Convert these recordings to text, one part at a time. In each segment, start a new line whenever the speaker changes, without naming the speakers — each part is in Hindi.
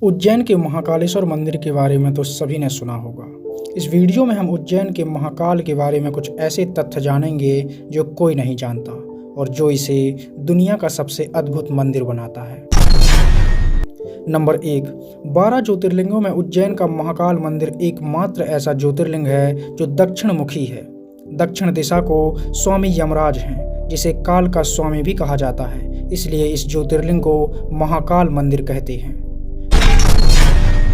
उज्जैन के महाकालेश्वर मंदिर के बारे में तो सभी ने सुना होगा। इस वीडियो में हम उज्जैन के महाकाल के बारे में कुछ ऐसे तथ्य जानेंगे जो कोई नहीं जानता और जो इसे दुनिया का सबसे अद्भुत मंदिर बनाता है। नंबर 1, 12 ज्योतिर्लिंगों में उज्जैन का महाकाल मंदिर एकमात्र ऐसा ज्योतिर्लिंग है जो दक्षिण मुखी है। दक्षिण दिशा को स्वामी यमराज हैं, जिसे काल का स्वामी भी कहा जाता है, इसलिए इस ज्योतिर्लिंग को महाकाल मंदिर कहते हैं।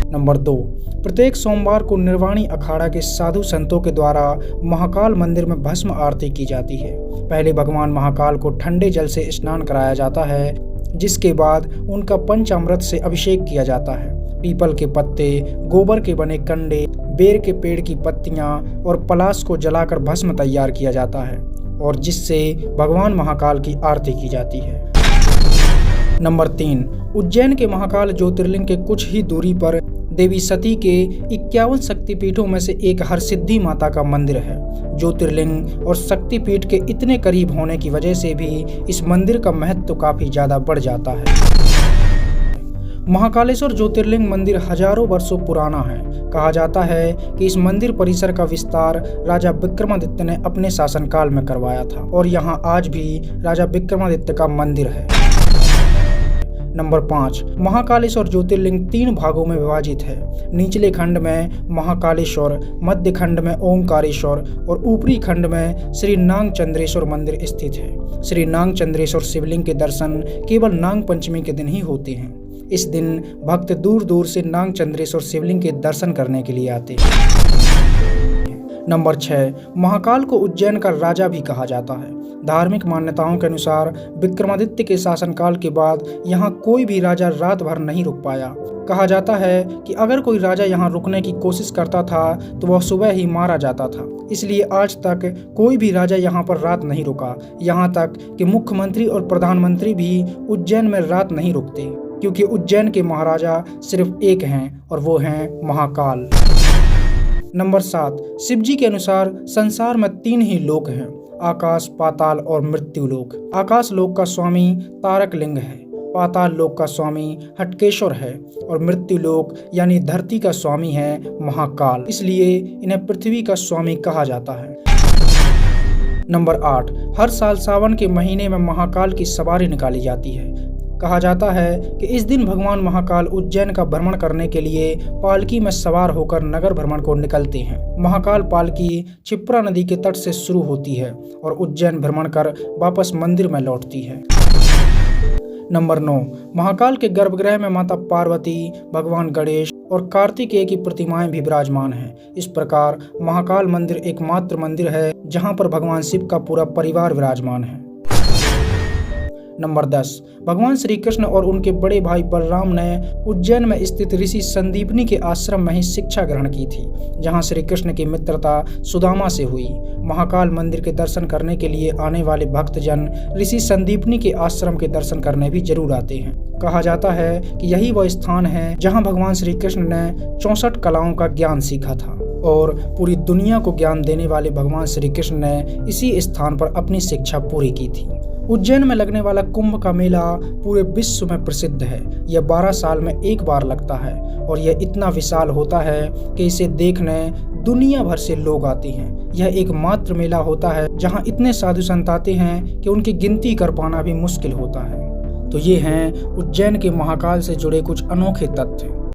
नंबर 2, प्रत्येक सोमवार को निर्वाणी अखाड़ा के साधु संतों के द्वारा महाकाल मंदिर में भस्म आरती की जाती है। पहले भगवान महाकाल को ठंडे जल से स्नान कराया जाता है, जिसके बाद उनका पंचामृत से अभिषेक किया जाता है। पीपल के पत्ते, गोबर के बने कंडे, बेर के पेड़ की पत्तियां और पलाश को जलाकर भस्म तैयार किया जाता है और जिससे भगवान महाकाल की आरती की जाती है। नंबर 3, उज्जैन के महाकाल ज्योतिर्लिंग के कुछ ही दूरी पर देवी सती के 51 शक्तिपीठों में से एक हरसिद्धि माता का मंदिर है। ज्योतिर्लिंग और शक्तिपीठ के इतने करीब होने की वजह से भी इस मंदिर का महत्व काफी ज्यादा बढ़ जाता है। महाकालेश्वर ज्योतिर्लिंग मंदिर हजारों वर्षों पुराना है। कहा जाता है कि इस मंदिर परिसर का विस्तार राजा विक्रमादित्य ने अपने शासनकाल में करवाया था और यहाँ आज भी राजा विक्रमादित्य का मंदिर है। नंबर 5, महाकालेश्वर ज्योतिर्लिंग 3 भागों में विभाजित है। निचले खंड में महाकालेश्वर, मध्य खंड में ओंकारेश्वर और ऊपरी खंड में श्री नागचंद्रेश्वर मंदिर स्थित है। श्री नागचंद्रेश्वर शिवलिंग के दर्शन केवल नाग पंचमी के दिन ही होते हैं। इस दिन भक्त दूर दूर से नागचंद्रेश्वर शिवलिंग के दर्शन करने के लिए आते हैं। नंबर 6, महाकाल को उज्जैन का राजा भी कहा जाता है। धार्मिक मान्यताओं के अनुसार विक्रमादित्य के शासनकाल के बाद यहाँ कोई भी राजा रात भर नहीं रुक पाया। कहा जाता है कि अगर कोई राजा यहाँ रुकने की कोशिश करता था तो वह सुबह ही मारा जाता था। इसलिए आज तक कोई भी राजा यहाँ पर रात नहीं रुका। यहाँ तक कि मुख्यमंत्री और प्रधानमंत्री भी उज्जैन में रात नहीं रुकते, क्योंकि उज्जैन के महाराजा सिर्फ एक हैं और वो हैं महाकाल। नंबर 7, शिव जी के अनुसार संसार में 3 ही लोक हैं, आकाश, पाताल और मृत्यु लोक। आकाश लोक का स्वामी तारक लिंग है, पाताल लोक का स्वामी हटकेश्वर है और मृत्यु लोक यानी धरती का स्वामी है महाकाल, इसलिए इन्हें पृथ्वी का स्वामी कहा जाता है। नंबर 8, हर साल सावन के महीने में महाकाल की सवारी निकाली जाती है। कहा जाता है कि इस दिन भगवान महाकाल उज्जैन का भ्रमण करने के लिए पालकी में सवार होकर नगर भ्रमण को निकलते हैं। महाकाल पालकी क्षिप्रा नदी के तट से शुरू होती है और उज्जैन भ्रमण कर वापस मंदिर में लौटती है। नंबर 9, महाकाल के गर्भगृह में माता पार्वती, भगवान गणेश और कार्तिकेय की प्रतिमाएं भी विराजमान हैं। इस प्रकार महाकाल मंदिर एकमात्र मंदिर है जहां पर भगवान शिव का पूरा परिवार विराजमान है। नंबर 10, भगवान श्री कृष्ण और उनके बड़े भाई बलराम ने उज्जैन में स्थित ऋषि संदीपनी के आश्रम में ही शिक्षा ग्रहण की थी, जहां श्री कृष्ण की मित्रता सुदामा से हुई। महाकाल मंदिर के दर्शन करने के लिए आने वाले भक्तजन ऋषि संदीपनी के आश्रम के दर्शन करने भी जरूर आते हैं। कहा जाता है कि यही वह स्थान है जहां भगवान श्री कृष्ण ने 64 कलाओं का ज्ञान सीखा था और पूरी दुनिया को ज्ञान देने वाले भगवान श्री कृष्ण ने इसी स्थान पर अपनी शिक्षा पूरी की थी। उज्जैन में लगने वाला कुंभ का मेला पूरे विश्व में प्रसिद्ध है। यह 12 साल में एक बार लगता है और यह इतना विशाल होता है कि इसे देखने दुनिया भर से लोग आते हैं। यह एकमात्र मेला होता है जहां इतने साधु संत आते हैं कि उनकी गिनती कर पाना भी मुश्किल होता है। तो ये हैं उज्जैन के महाकाल से जुड़े कुछ अनोखे तथ्य।